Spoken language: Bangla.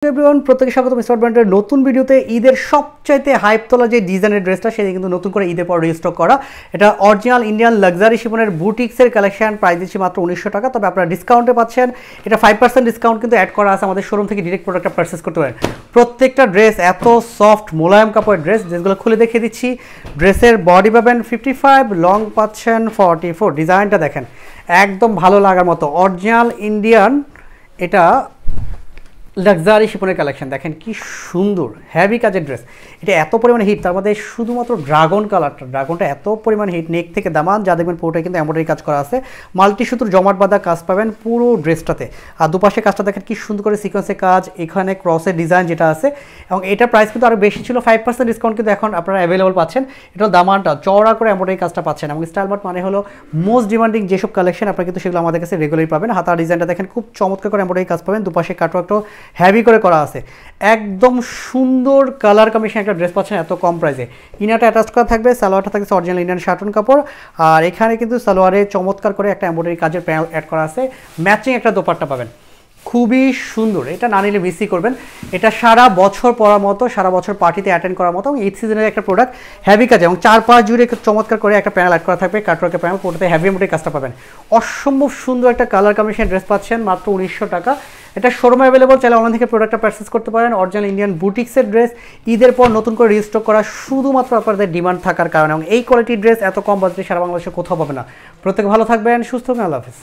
এভরিওয়ান, প্রত্যেককে স্বাগত স্মার্ট ব্র্যান্ডের নতুন ভিডিওতে। ঈদের সবচাইতে হাইপ তোলা যে ডিজাইনের ড্রেসটা সেটা কিন্তু নতুন করে ঈদের পর রিস্টক করা। এটা অরিজিনাল ইন্ডিয়ান লাক্সারি শিফনের বুটিক্সের কালেকশন। প্রাইস দিচ্ছি মাত্র 1900 টাকা। তবে আপনারা ডিসকাউন্টে পাচ্ছেন। এটা 5% ডিসকাউন্ট কিন্তু অ্যাড করা আছে। আমাদের শোরুম থেকে ডিরেক্ট প্রোডাক্টটা পারচেস করতে পারেন। প্রত্যেকটা ড্রেস এত সফট মোলায়েম কাপড়ের ড্রেসগুলো খুলে দেখিয়ে দিচ্ছি। ড্রেসের বডি পাবেন 55, লং পাচ্ছেন 44। ডিজাইনটা দেখেন, একদম ভালো লাগার মতো অরিজিনাল ইন্ডিয়ান এটা লাক্সারি শিপনের কালেকশন। দেখেন কি সুন্দর হেভি কাজের ড্রেস। এটা এত পরিমাণে হিট, তার মধ্যে শুধুমাত্র ড্রাগনটা এত পরিমাণ হিট। নেক থেকে দামান যা দেখবেন পুরোটাই কিন্তু এমব্রয়ডারি কাজ করা আছে। মাল্টি সুতোর জমাট বাঁধা কাজ পাবেন পুরো ড্রেসটাতে। আর দুপাশে কাজটা দেখেন কি সুন্দর করে সিকোয়েন্সের কাজ, এখানে ক্রসের ডিজাইন যেটা আছে। এবং এটার প্রাইস কিন্তু আরও বেশি ছিল, 5% ডিসকাউন্ট কিন্তু এখন আপনারা অ্যাভেলেবল পাচ্ছেন। এটা দামানটা চওড়া করে এমব্রয়ডারি কাজটা পাচ্ছেন। এবং স্টাইল মার্ট মানে হলো মোস্ট ডিমান্ডিং যেসব কালেকশন, আপনারা কিন্তু সেগুলো আমাদের কাছে রেগুলারই পাবেন। হাতার ডিজাইনটা দেখেন খুব চমৎকার করে এমব্রয়ডারি কাজ পাবেন। দুপাশে কাটওয়ার্কটাও হেভি করে করা আছে। একদম সুন্দর কালার কম্বিনেশন একটা ড্রেস পাচ্ছেন এত কম প্রাইসে। ইনারটা অ্যাটাচ করা থাকবে, সালোয়ারটা থাকবে অরিজিনাল ইন্ডিয়ান শার্টন কাপড়। আর এখানে কিন্তু সালোয়ারে চমৎকার করে একটা এমব্রয়ডারি কাজের প্যানেল অ্যাড করা আছে। ম্যাচিং একটা দোপাট্টা পাবেন, খুবই সুন্দর। এটা না নিলে মিসই করবেন। এটা সারা বছর পরার মতো, সারা বছর পার্টিতে অ্যাটেন্ড করার মতো ঈদ সিজনের একটা প্রোডাক্ট। হেভি কাজ এবং 4-5 জুড়ে চমৎকার করে একটা প্যানেল অ্যাড করা থাকবে, কাটওয়ার্কের প্যানেল। পুরোটাতে হেভি এমব্রয়ডারি কাজটা পাবেন। অসম্ভব সুন্দর একটা কালার কম্বিনেশন ড্রেস পাচ্ছেন মাত্র 1900 টাকা। এটা শোরুমে অ্যাভেলেবল, চাইলে অনলাইন থেকে প্রোডাক্টটা পারচেস করতে পারেন। অরিজিনাল ইন্ডিয়ান বুটিক্সের ড্রেস ঈদের পর নতুন করে রিস্টক করা, শুধুমাত্র আপনাদের ডিমান্ড থাকার কারণে। এবং এই কোয়ালিটির ড্রেস এত কম বাজেটে সারা বাংলাদেশে কোথাও পাবে না। প্রত্যেকে ভালো থাকবেন, সুস্থ থাকবেন। আল্লাহ হাফেজ।